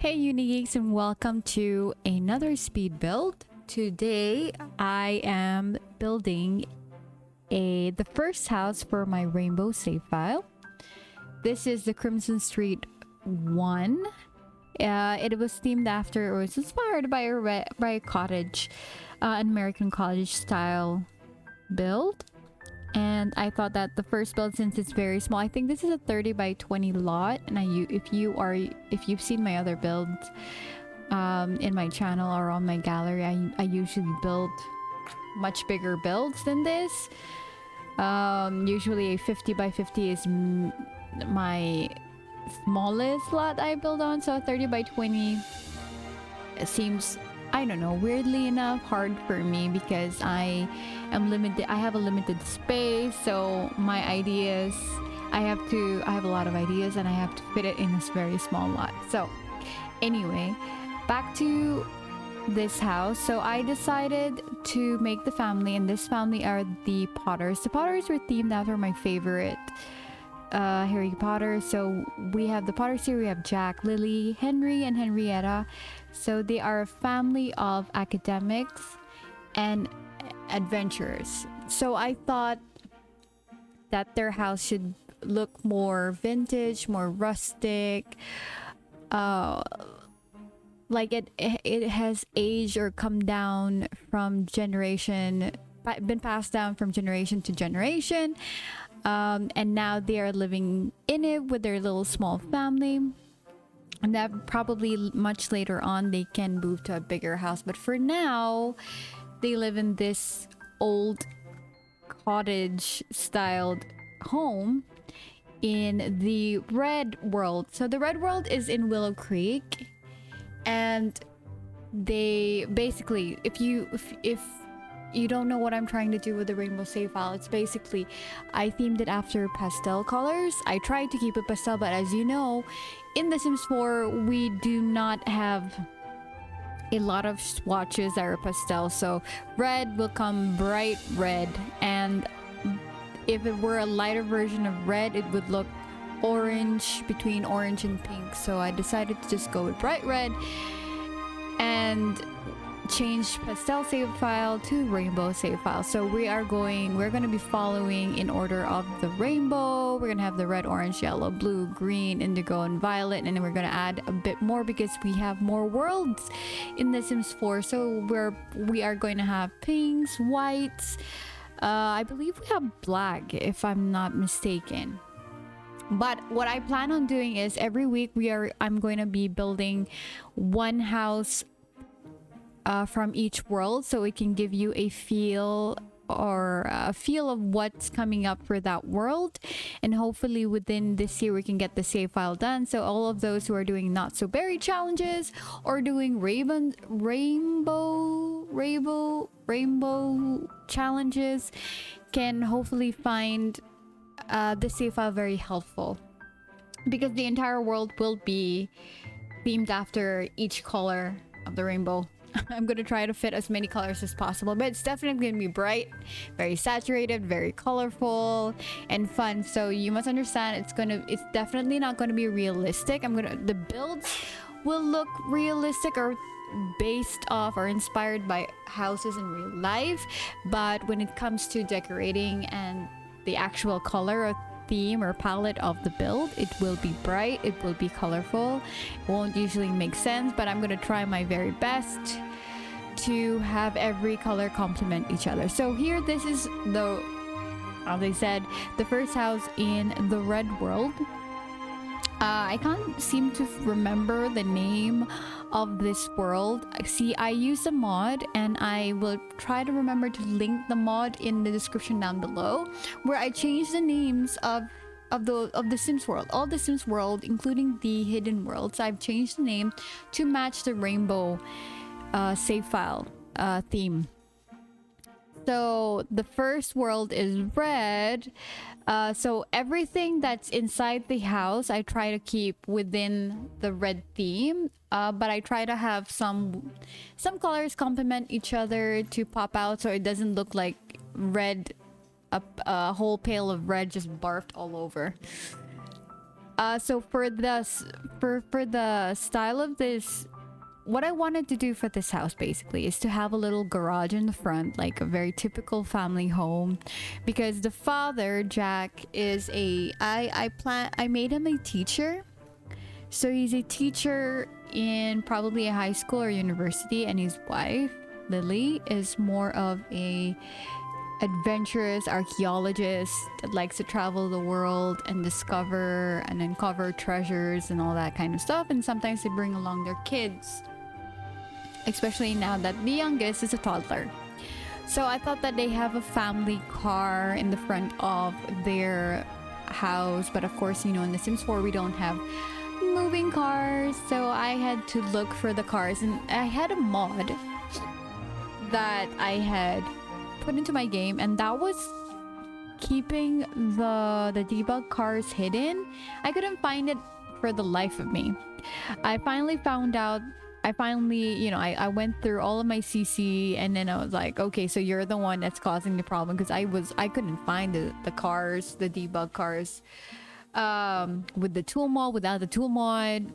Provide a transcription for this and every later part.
Hey Unigeeks, and welcome to another speed build. Today I am building the first house for my Rainbow Savefile. This is the Crimson Street 1. It was themed after, or was inspired by a cottage, an American cottage style build. And I thought that the first build, since it's very small, I think this is a 30 by 20 lot, and if you've seen my other builds in my channel or on my gallery, I usually build much bigger builds than this. Usually a 50 by 50 is my smallest lot I build on, so 30 by 20 it seems, I don't know, weirdly enough hard for me because I am limited. I have a limited space, so my ideas, I have a lot of ideas and I have to fit it in this very small lot. So anyway, back to this house. So I decided to make the family, and this family are the Potters. The Potters were themed after my favorite Harry Potter. So we have the Potters here. We have Jack, Lily, Henry, and Henrietta. So they are a family of academics and adventurers. So I thought that their house should look more vintage, more rustic, like it has aged or come down from generation, been passed down from generation to generation, and now they are living in it with their little small family. And that probably much later on they can move to a bigger house, but for now they live in this old cottage styled home in the red world. So the red world is in Willow Creek, and they basically, if you don't know what I'm trying to do with the Rainbow Savefile, it's basically I themed it after pastel colors. I tried to keep it pastel, but as you know, in The Sims 4 we do not have a lot of swatches that are pastel, so red will come bright red, and if it were a lighter version of red it would look orange, between orange and pink. So I decided to just go with bright red and change pastel save file to rainbow save file. So we're going to be following in order of the rainbow. We're gonna have the red, orange, yellow, blue, green, indigo, and violet, and then we're gonna add a bit more because we have more worlds in The Sims 4. So we are going to have pinks, whites, I believe we have black if I'm not mistaken. But what I plan on doing is every week I'm going to be building one house from each world, so it can give you a feel of what's coming up for that world, and hopefully within this year we can get the save file done. So all of those who are doing not so berry challenges or doing rainbow challenges can hopefully find the save file very helpful, because the entire world will be themed after each color of the rainbow. I'm gonna try to fit as many colors as possible, but it's definitely gonna be bright, very saturated, very colorful and fun. So you must understand it's definitely not gonna be realistic. The builds will look realistic or based off or inspired by houses in real life, but when it comes to decorating and the actual color or theme or palette of the build, it will be bright, it will be colorful. It won't usually make sense, but I'm gonna try my very best to have every color complement each other. So here, this is as I said, the first house in the red world. I can't seem to remember the name of this world. See, I use a mod, and I will try to remember to link the mod in the description down below, where I changed the names of the Sims world, all the Sims world, including the hidden worlds. I've changed the name to match the rainbow save file theme. So the first world is red. So everything that's inside the house I try to keep within the red theme, but I try to have some colors complement each other to pop out, so it doesn't look like red, a whole pail of red just barfed all over. So for the style of this, what I wanted to do for this house basically is to have a little garage in the front, like a very typical family home, because the father, Jack, is I made him a teacher. So he's a teacher in probably a high school or university, and his wife, Lily, is more of a adventurous archaeologist that likes to travel the world and discover and uncover treasures and all that kind of stuff. And sometimes they bring along their kids, especially now that the youngest is a toddler. So I thought that they have a family car in the front of their house, but of course, you know, in The Sims 4 we don't have moving cars, so I had to look for the cars, and I had a mod that I had put into my game, and that was keeping the debug cars hidden. I couldn't find it for the life of me. I finally found out. You know, I went through all of my CC, and then I was like, okay, so you're the one that's causing the problem, because I couldn't find the cars, the debug cars, with the tool mod, without the tool mod,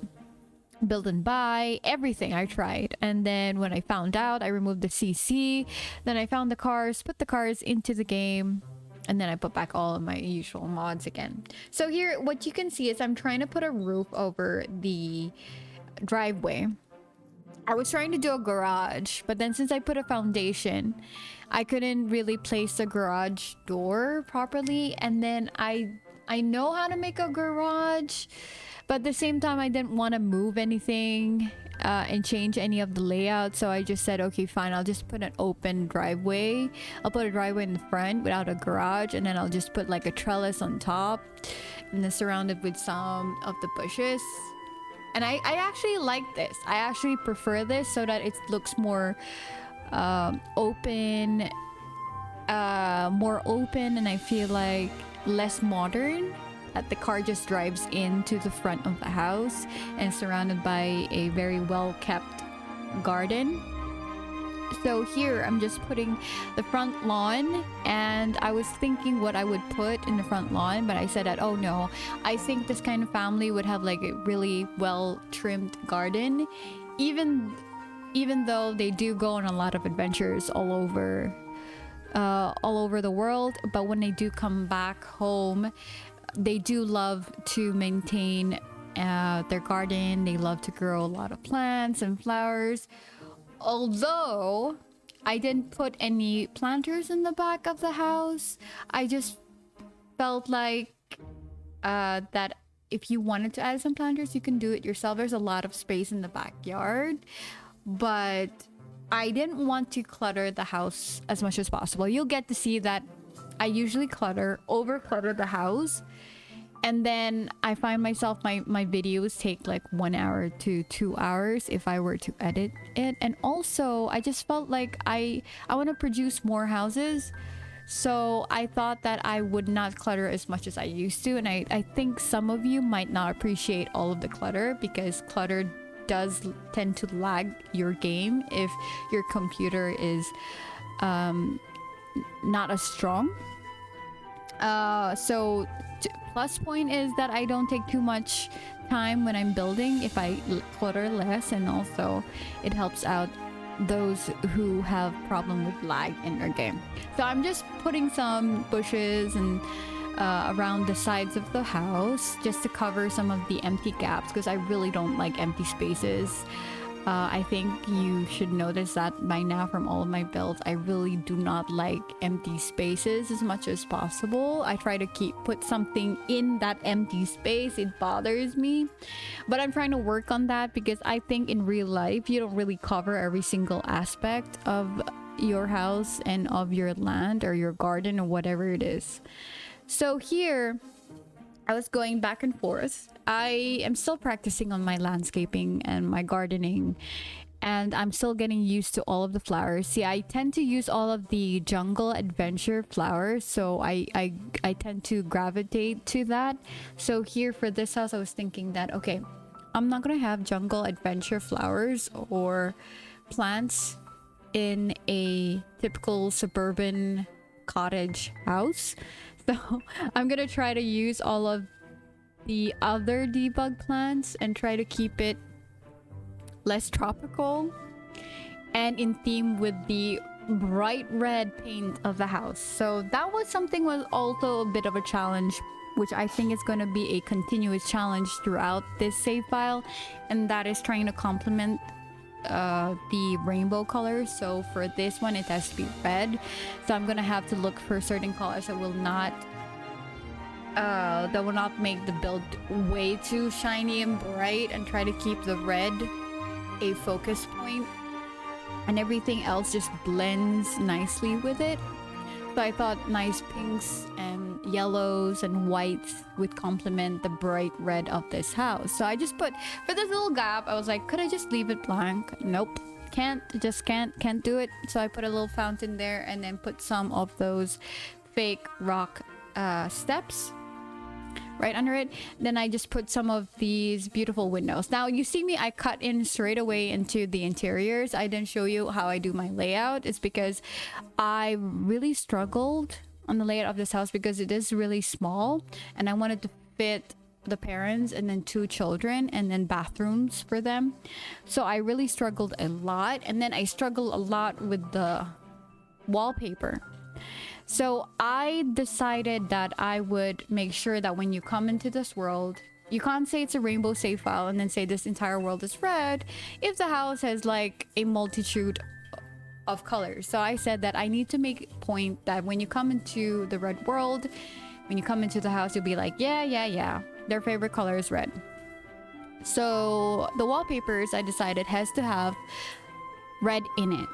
build and buy, everything I tried. And then when I found out, I removed the CC, then I found the cars, put the cars into the game, and then I put back all of my usual mods again. So here, what you can see is I'm trying to put a roof over the driveway. I was trying to do a garage, but then since I put a foundation, I couldn't really place the garage door properly. And then I know how to make a garage, but at the same time I didn't want to move anything and change any of the layout. So I just said, okay, fine, I'll just put an open driveway. I'll put a driveway in the front without a garage, and then I'll just put like a trellis on top, and then surrounded with some of the bushes. And I actually like this. I actually prefer this so that it looks more open, and I feel like less modern. That the car just drives into the front of the house and surrounded by a very well-kept garden. So here I'm just putting the front lawn, and I was thinking what I would put in the front lawn, but I said that, oh no, I think this kind of family would have like a really well trimmed garden, even though they do go on a lot of adventures all over the world. But when they do come back home, they do love to maintain their garden. They love to grow a lot of plants and flowers. Although I didn't put any planters in the back of the house, I just felt like that if you wanted to add some planters, you can do it yourself. There's a lot of space in the backyard, but I didn't want to clutter the house as much as possible. You'll get to see that I usually over clutter the house. And then I find myself, my videos take like 1 hour to 2 hours if I were to edit it. And also, I just felt like I want to produce more houses. So I thought that I would not clutter as much as I used to. And I think some of you might not appreciate all of the clutter, because clutter does tend to lag your game if your computer is not as strong. So plus point is that I don't take too much time when I'm building if I clutter less, and also it helps out those who have problem with lag in their game. So I'm just putting some bushes and around the sides of the house just to cover some of the empty gaps, because I really don't like empty spaces. I think you should notice that by now from all of my builds. I really do not like empty spaces as much as possible. I try to put something in that empty space. It bothers me, but I'm trying to work on that, because I think in real life you don't really cover every single aspect of your house and of your land or your garden or whatever it is. So here I was going back and forth. I am still practicing on my landscaping and my gardening, and I'm still getting used to all of the flowers. See, I tend to use all of the jungle adventure flowers, so I tend to gravitate to that. So here for this house, I was thinking that, okay, I'm not gonna have jungle adventure flowers or plants in a typical suburban cottage house. So I'm gonna try to use all of the other debug plants and try to keep it less tropical and in theme with the bright red paint of the house. So that was something, was also a bit of a challenge, which I think is going to be a continuous challenge throughout this save file, and that is trying to complement the rainbow colors. So for this one, it has to be red, so I'm gonna have to look for certain colors that will not make the build way too shiny and bright, and try to keep the red a focus point, and everything else just blends nicely with it. So I thought nice pinks and yellows and whites would complement the bright red of this house. So I just put, for this little gap, I was like, could I just leave it blank? Nope, can't do it. So I put a little fountain there and then put some of those fake rock steps right under it. Then I just put some of these beautiful windows. Now you see me, I cut in straight away into the interiors. I didn't show you how I do my layout. It's because I really struggled on the layout of this house because it is really small, and I wanted to fit the parents and then 2 children and then bathrooms for them. So I really struggled a lot, and then I struggled a lot with the wallpaper. So I decided that I would make sure that when you come into this world, you can't say it's a rainbow save file and then say this entire world is red if the house has like a multitude of colors. So I said that I need to make a point that when you come into the red world, when you come into the house, you'll be like, yeah, their favorite color is red. So the wallpapers, I decided, has to have red in it.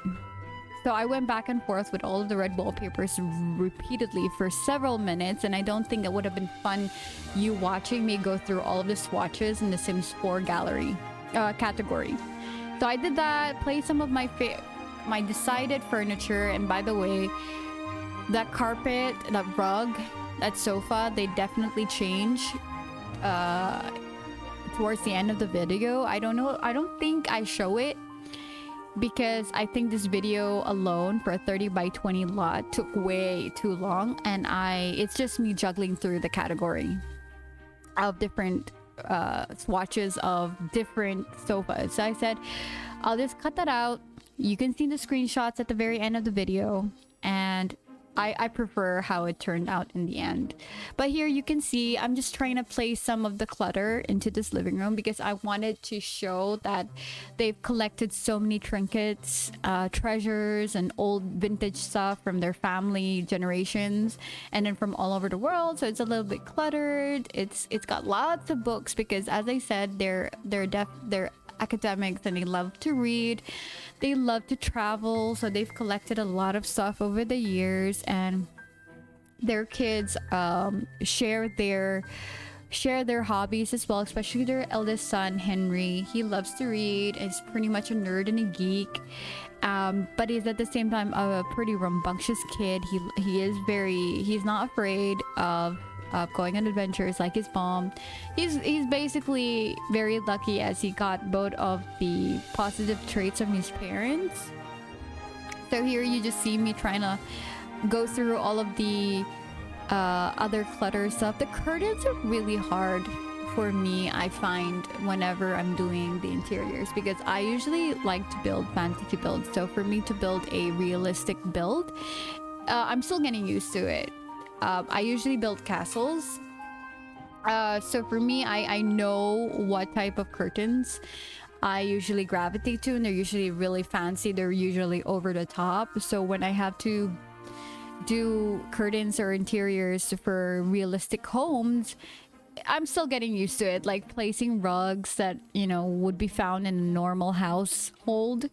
So I went back and forth with all of the red wallpapers repeatedly for several minutes, and I don't think it would have been fun you watching me go through all of the swatches in the Sims 4 gallery category. So I did that, play some of my decided furniture, and by the way, that carpet, that rug, that sofa, they definitely change towards the end of the video. I don't know, I don't think I show it, because I think this video alone for a 30 by 20 lot took way too long, and it's just me juggling through the category of different swatches of different sofas. So I said, I'll just cut that out. You can see the screenshots at the very end of the video, and I prefer how it turned out in the end. But here you can see I'm just trying to place some of the clutter into this living room because I wanted to show that they've collected so many trinkets, treasures, and old vintage stuff from their family generations, and then from all over the world. So it's a little bit cluttered. It's got lots of books because, as I said, they're academics and they love to read, they love to travel, so they've collected a lot of stuff over the years, and their kids share their hobbies as well, especially their eldest son Henry. He loves to read, is pretty much a nerd and a geek, but he's at the same time a pretty rambunctious kid. He's not afraid of going on adventures like his mom. He's basically very lucky as he got both of the positive traits of his parents. So here you just see me trying to go through all of the other clutter stuff. The curtains are really hard for me, I find, whenever I'm doing the interiors, because I usually like to build fantasy builds. So for me to build a realistic build, I'm still getting used to it. I usually build castles. So for me, I know what type of curtains I usually gravitate to, and they're usually really fancy. They're usually over the top. So when I have to do curtains or interiors for realistic homes, I'm still getting used to it. Like placing rugs that, would be found in a normal household,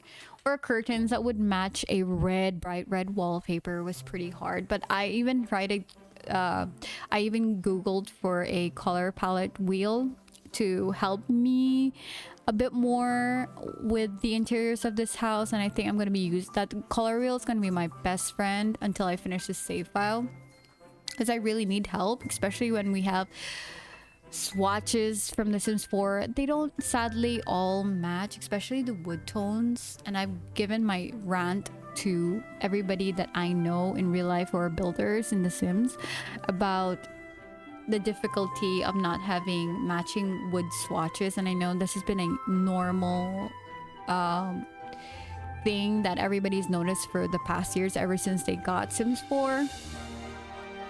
or curtains that would match a bright red wallpaper was pretty hard. But I even googled for a color palette wheel to help me a bit more with the interiors of this house, and I think I'm going to be that color wheel is going to be my best friend until I finish this save file, because I really need help, especially when we have swatches from The Sims 4. They don't sadly all match, especially the wood tones, and I've given my rant to everybody that I know in real life or builders in The Sims about the difficulty of not having matching wood swatches, and I know this has been a normal thing that everybody's noticed for the past years ever since they got Sims 4.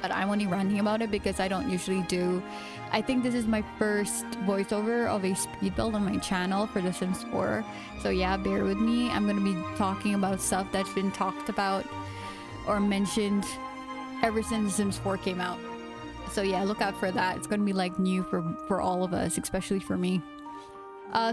But I'm only ranting about it because I don't usually do. I think this is my first voiceover of a speed build on my channel for The Sims 4. So yeah, bear with me. I'm gonna be talking about stuff that's been talked about or mentioned ever since The Sims 4 came out. So yeah, look out for that. It's gonna be like new for all of us, especially for me.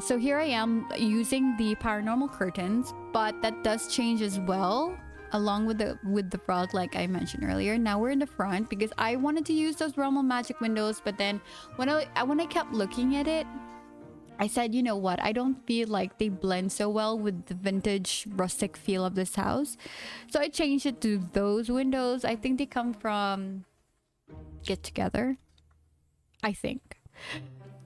So here I am using the paranormal curtains, but that does change as well, along with the rug, like I mentioned earlier. Now we're in the front because I wanted to use those Realm of Magic windows, but then when I kept looking at it, I said, you know what, I don't feel like they blend so well with the vintage rustic feel of this house. So I changed it to those windows. I think they come from Get Together, I think.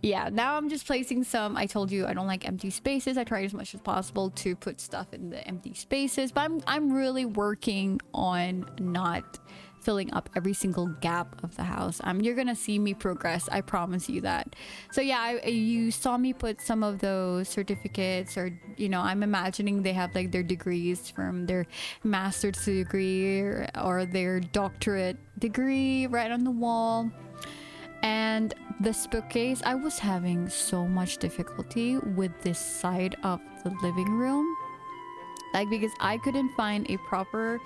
Yeah, now I'm just placing some. I told you I don't like empty spaces. I try as much as possible to put stuff in the empty spaces, but I'm really working on not filling up every single gap of the house. You're gonna see me progress, I promise you that. So yeah, you saw me put some of those certificates, or you know, I'm imagining they have like their degrees from their master's degree or their doctorate degree right on the wall. And this bookcase, I was having so much difficulty with this side of the living room, like because I couldn't find a proper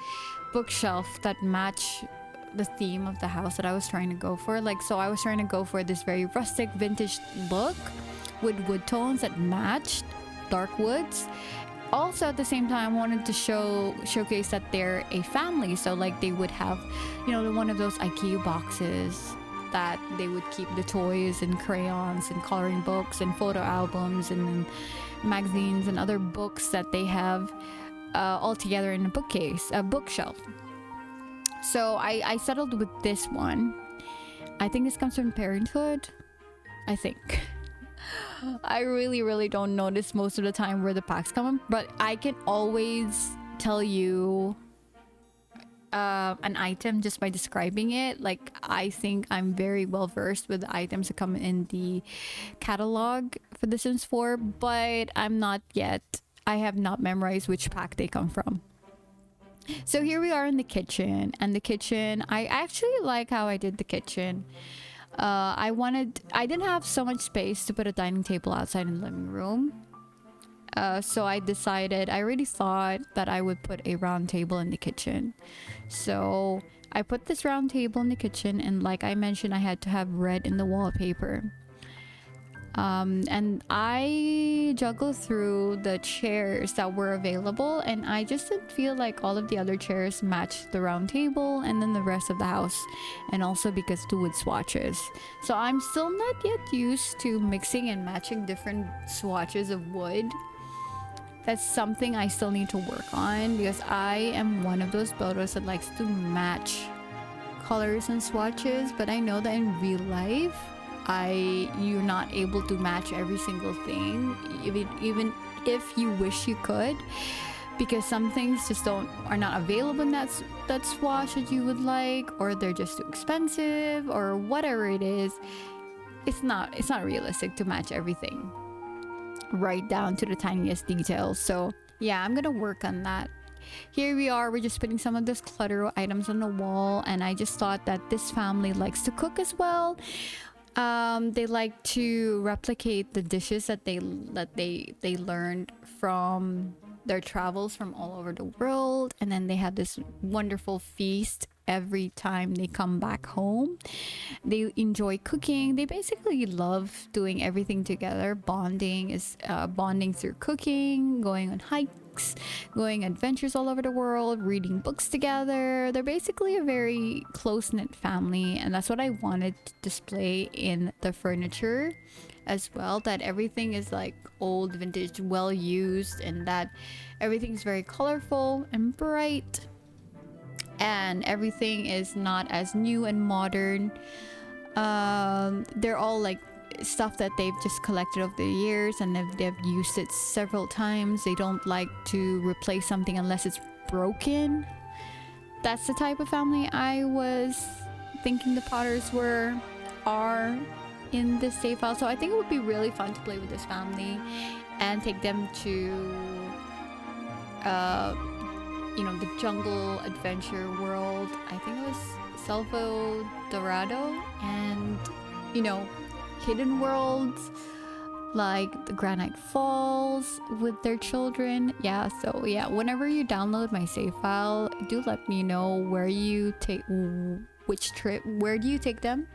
bookshelf that matched the theme of the house that I was trying to go for. Like, so I was trying to go for this very rustic vintage look with wood tones that matched dark woods. Also at the same time, I wanted to showcase that they're a family, so like they would have, you know, one of those IKEA boxes that they would keep the toys and crayons and coloring books and photo albums and magazines and other books that they have all together in a bookshelf. So I settled with this one. I think this comes from Parenthood, I think. I really don't notice most of the time where the packs come from, but I can always tell you an item just by describing it. Like, I think I'm very well versed with the items that come in the catalog for The Sims 4, but I'm not yet. I have not memorized which pack they come from. So here we are in the kitchen, and the kitchen, I actually like how I did the kitchen. I didn't have so much space to put a dining table outside in the living room. So I already thought that I would put a round table in the kitchen. So I put this round table in the kitchen, and like I mentioned, I had to have red in the wallpaper. And I juggled through the chairs that were available, and I just didn't feel like all of the other chairs matched the round table and then the rest of the house, and also because the wood swatches. So I'm still not yet used to mixing and matching different swatches of wood. That's something I still need to work on, because I am one of those builders that likes to match colors and swatches, but I know that in real life you're not able to match every single thing, even if you wish you could, because some things just are not available in that swatch that you would like, or they're just too expensive, or whatever it is. It's not realistic to match everything right down to the tiniest details. So yeah, I'm gonna work on that. Here we are, we're just putting some of those clutter items on the wall, and I just thought that this family likes to cook as well. They like to replicate the dishes that they learned from their travels from all over the world, and then they have this wonderful feast every time they come back home. They enjoy cooking. They basically love doing everything together. Bonding through cooking, going on hikes, going adventures all over the world, reading books together. They're basically a very close-knit family, and that's what I wanted to display in the furniture as well, that everything is like old, vintage, well used, and that everything's very colorful and bright, and everything is not as new and modern. They're all like stuff that they've just collected over the years, and they've used it several times. They don't like to replace something unless it's broken. That's the type of family I was thinking the Potters were. are in this save file. So I think it would be really fun to play with this family and take them to you know, the jungle adventure world. I think it was Salvo Dorado, and you know, hidden worlds like the Granite Falls with their children. Yeah, so yeah, whenever you download my save file, do let me know where you take which trip, where do you take them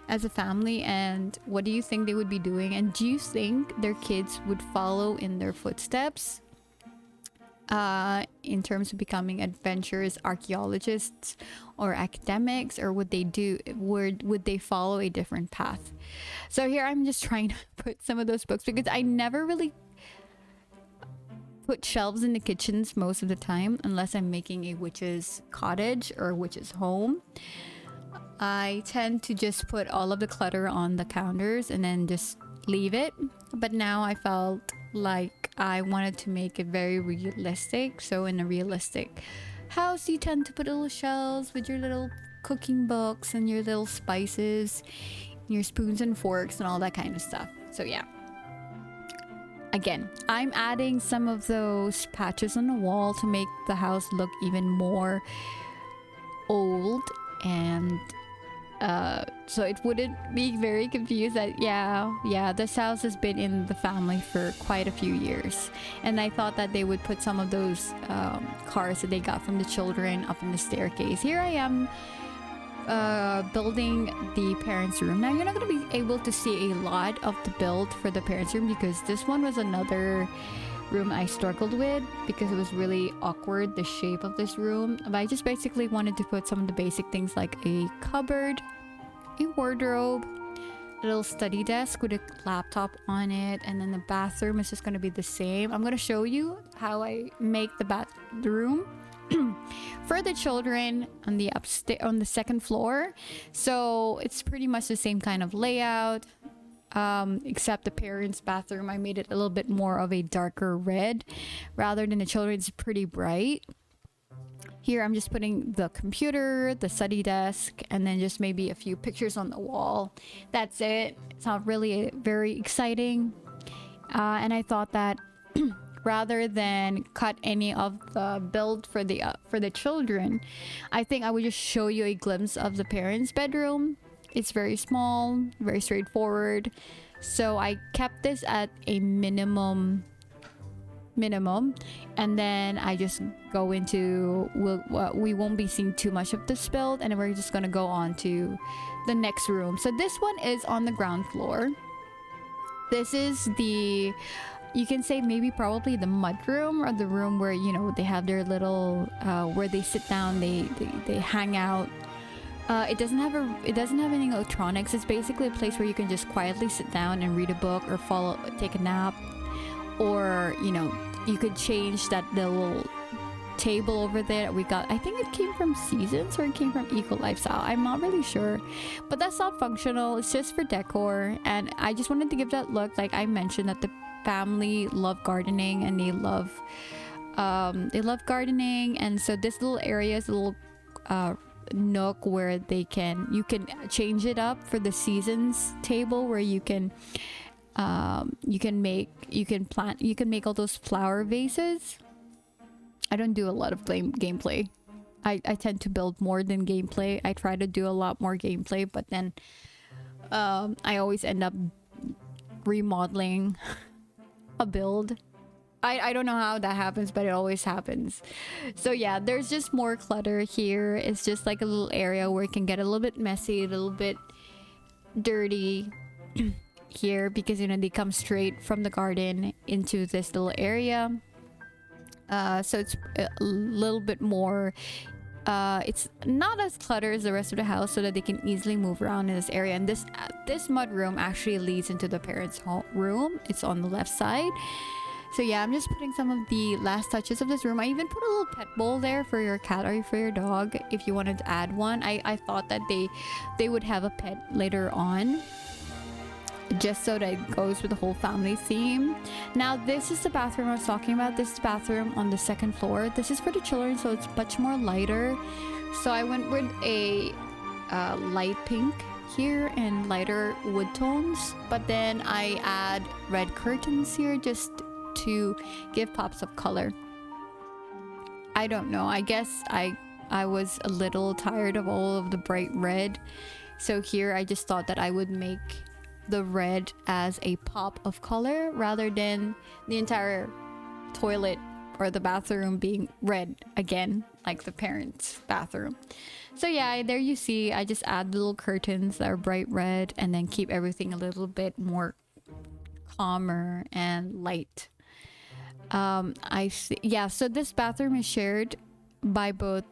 as a family, and what do you think they would be doing, and do you think their kids would follow in their footsteps in terms of becoming adventurous archaeologists or academics, or would they follow a different path? So here I'm just trying to put some of those books, because I never really put shelves in the kitchens most of the time unless I'm making a witch's cottage or witch's home. I tend to just put all of the clutter on the counters and then just leave it. But now I felt like I wanted to make it very realistic. So in a realistic house, you tend to put little shelves with your little cooking books and your little spices, your spoons and forks and all that kind of stuff. So yeah. Again, I'm adding some of those patches on the wall to make the house look even more old, and so it wouldn't be very confused that yeah, this house has been in the family for quite a few years. And I thought that they would put some of those cars that they got from the children up in the staircase. Here I am building the parents' room. Now you're not going to be able to see a lot of the build for the parents' room, because this one was another room I struggled with because it was really awkward, the shape of this room. But I just basically wanted to put some of the basic things like a cupboard, a wardrobe, a little study desk with a laptop on it, and then the bathroom is just going to be the same. I'm going to show you how I make the bathroom for the children on the on the second floor. So it's pretty much the same kind of layout, except the parents' bathroom, I made it a little bit more of a darker red rather than the children's pretty bright. Here I'm just putting the computer, the study desk, and then just maybe a few pictures on the wall. That's it. It's not really very exciting. And I thought that rather than cut any of the build for the children, I think I would just show you a glimpse of the parents' bedroom. It's very small, very straightforward. So I kept this at a minimum, and then I just go into, we won't be seeing too much of this build, and we're just gonna go on to the next room. So this one is on the ground floor. This is the, you can say maybe probably the mud room, or the room where, you know, they have their little where they sit down, they hang out. It doesn't have any electronics. It's basically a place where you can just quietly sit down and read a book, or take a nap, or, you know, you could change that little table over there that we got. I think it came from Seasons, or it came from Eco Lifestyle. I'm not really sure, but that's not functional. It's just for decor, and I just wanted to give that look. Like I mentioned, that the family love gardening, and they love gardening, and so this little area is a little nook where you can change it up for the Seasons table, where you can make all those flower vases. I don't do a lot of gameplay. I tend to build more than gameplay. I try to do a lot more gameplay, but then I always end up remodeling a build. I don't know how that happens, but it always happens. So yeah, there's just more clutter here. It's just like a little area where it can get a little bit messy, a little bit dirty here, because, you know, they come straight from the garden into this little area. So it's a little bit more, it's not as cluttered as the rest of the house, so that they can easily move around in this area. And this mud room actually leads into the parents' room. It's on the left side. So yeah, I'm just putting some of the last touches of this room. I even put a little pet bowl there for your cat or for your dog if you wanted to add one. I thought that they would have a pet later on, just so that it goes with the whole family theme. Now this is the bathroom I was talking about. This is the bathroom on the second floor. This is for the children, so it's much more lighter. So I went with a light pink here and lighter wood tones, but then I add red curtains here just to give pops of color. I don't know, I guess I was a little tired of all of the bright red, so here I just thought that I would make the red as a pop of color rather than the entire toilet or the bathroom being red again, like the parents' bathroom. So yeah, there you see, I just add little curtains that are bright red and then keep everything a little bit more calmer and light. I see. Yeah, so this bathroom is shared by both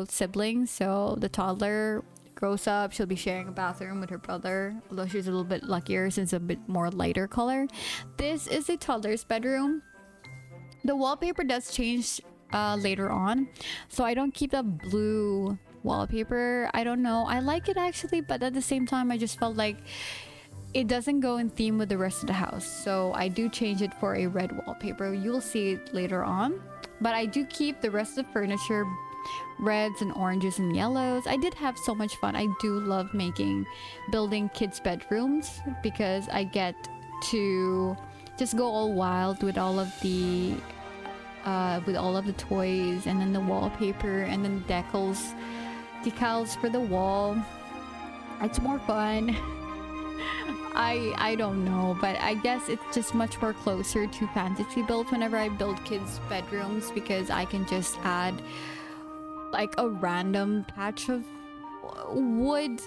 siblings. So the toddler grows up, she'll be sharing a bathroom with her brother, although she's a little bit luckier since it's a bit more lighter color. This is a toddler's bedroom. The wallpaper does change later on, so I don't keep the blue wallpaper. I don't know, I like it actually, but at the same time I just felt like it doesn't go in theme with the rest of the house, so I do change it for a red wallpaper. You'll see it later on, but I do keep the rest of the furniture reds and oranges and yellows. I did have so much fun. I do love building kids' bedrooms because I get to just go all wild with all of the toys, and then the wallpaper, and then decals for the wall. It's more fun. I don't know, but I guess it's just much more closer to fantasy builds whenever I build kids' bedrooms, because I can just add like a random patch of wood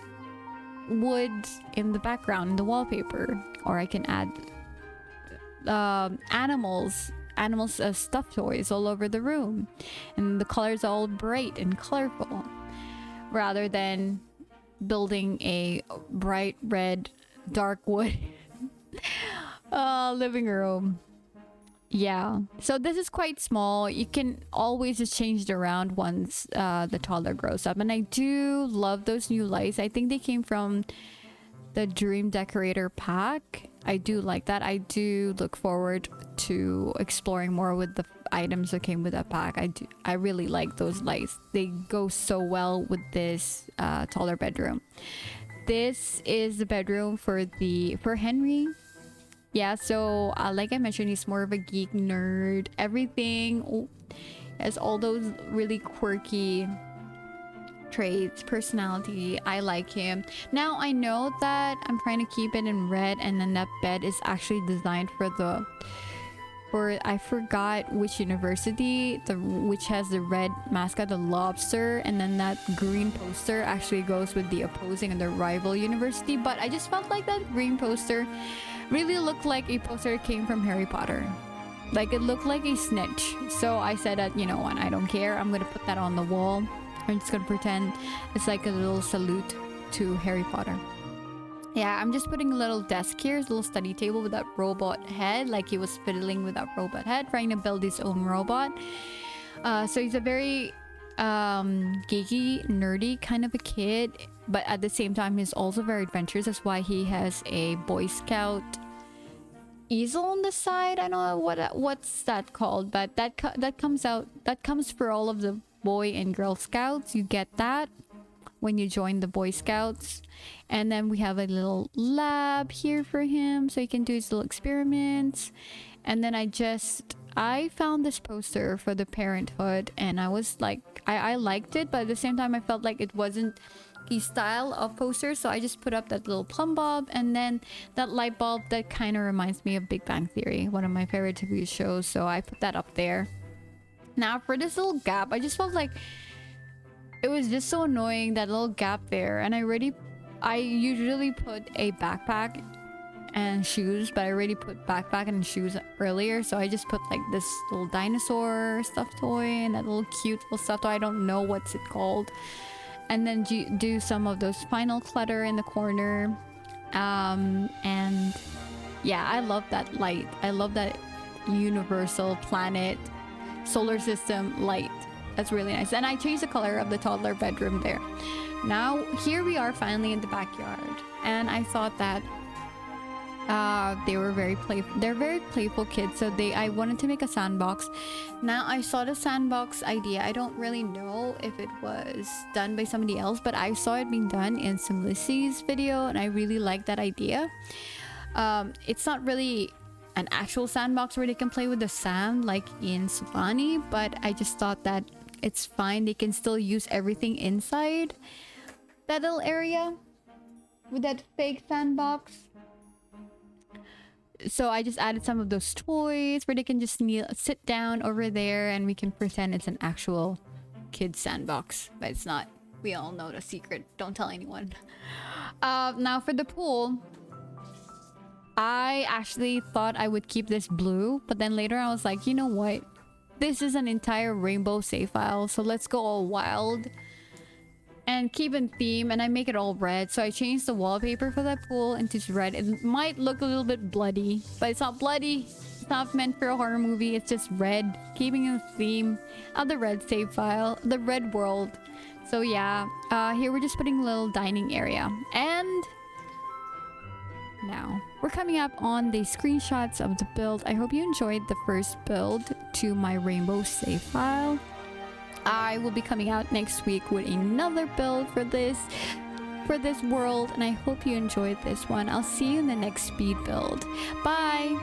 in the background in the wallpaper, or I can add animals stuffed toys all over the room, and the colors are all bright and colorful, rather than building a bright red dark wood living room. Yeah, so this is quite small. You can always just change it around once the toddler grows up. And I do love those new lights. I think they came from the Dream Decorator pack. I do like that. I do look forward to exploring more with the items that came with that pack. I really like those lights. They go so well with this toddler bedroom. This is the bedroom for Henry. Yeah, so like I mentioned, he's more of a geek nerd. Everything has all those really quirky traits, personality. I like him. Now I know that I'm trying to keep it in red, and then that bed is actually designed for I forgot which university, which has the red mascot, the lobster, and then that green poster actually goes with the opposing and the rival university. But I just felt like that green poster really looked like a poster that came from Harry Potter. Like, it looked like a snitch. So I said that, you know what, I don't care, I'm gonna put that on the wall. I'm just gonna pretend it's like a little salute to Harry Potter. Yeah, I'm just putting a little desk here, a little study table with that robot head, like he was fiddling with that robot head, trying to build his own robot. So he's a very geeky, nerdy kind of a kid, but at the same time he's also very adventurous. That's why he has a Boy Scout easel on the side. I don't know what's that called, but that comes for all of the Boy and Girl Scouts. You get that when you join the Boy Scouts. And then we have a little lab here for him so he can do his little experiments. And then I found this poster for the Parenthood, and I was like, I liked it, but at the same time I felt like it wasn't his style of poster, so I just put up that little plumb bob, and then that light bulb that kind of reminds me of Big Bang Theory, one of my favorite TV shows, so I put that up there. Now for this little gap, I just felt like it was just so annoying, that little gap there, and I usually put a backpack and shoes, but I already put backpack and shoes earlier, so I just put like this little dinosaur stuffed toy and that little cute little stuffed toy, I don't know what's it called, and then do some of those final clutter in the corner. And yeah, I love that light. I love that universal planet solar system light. That's really nice. And I changed the color of the toddler bedroom there. Now here we are finally in the backyard, and I thought that They were very playful. They're very playful kids, so I wanted to make a sandbox. Now I saw the sandbox idea. I don't really know if it was done by somebody else, but I saw it being done in some Lissy's video, and I really like that idea. It's not really an actual sandbox where they can play with the sand like in Savani, but I just thought that it's fine. They can still use everything inside that little area with that fake sandbox. So I just added some of those toys where they can just sit down over there, and we can pretend it's an actual kid sandbox, but it's not. We all know the secret. Don't tell anyone. Now for the pool, I actually thought I would keep this blue, but then later I was like, you know what? This is an entire Rainbow Savefile, so let's go all wild and keep in theme, and I make it all red. So I changed the wallpaper for that pool into red. It might look a little bit bloody, but it's not bloody. It's not meant for a horror movie. It's just red, keeping in the theme of the red save file, the red world. So yeah, here we're just putting a little dining area. And now we're coming up on the screenshots of the build. I hope you enjoyed the first build to my Rainbow Savefile. I will be coming out next week with another build for this world, and I hope you enjoyed this one. I'll see you in the next speed build. Bye!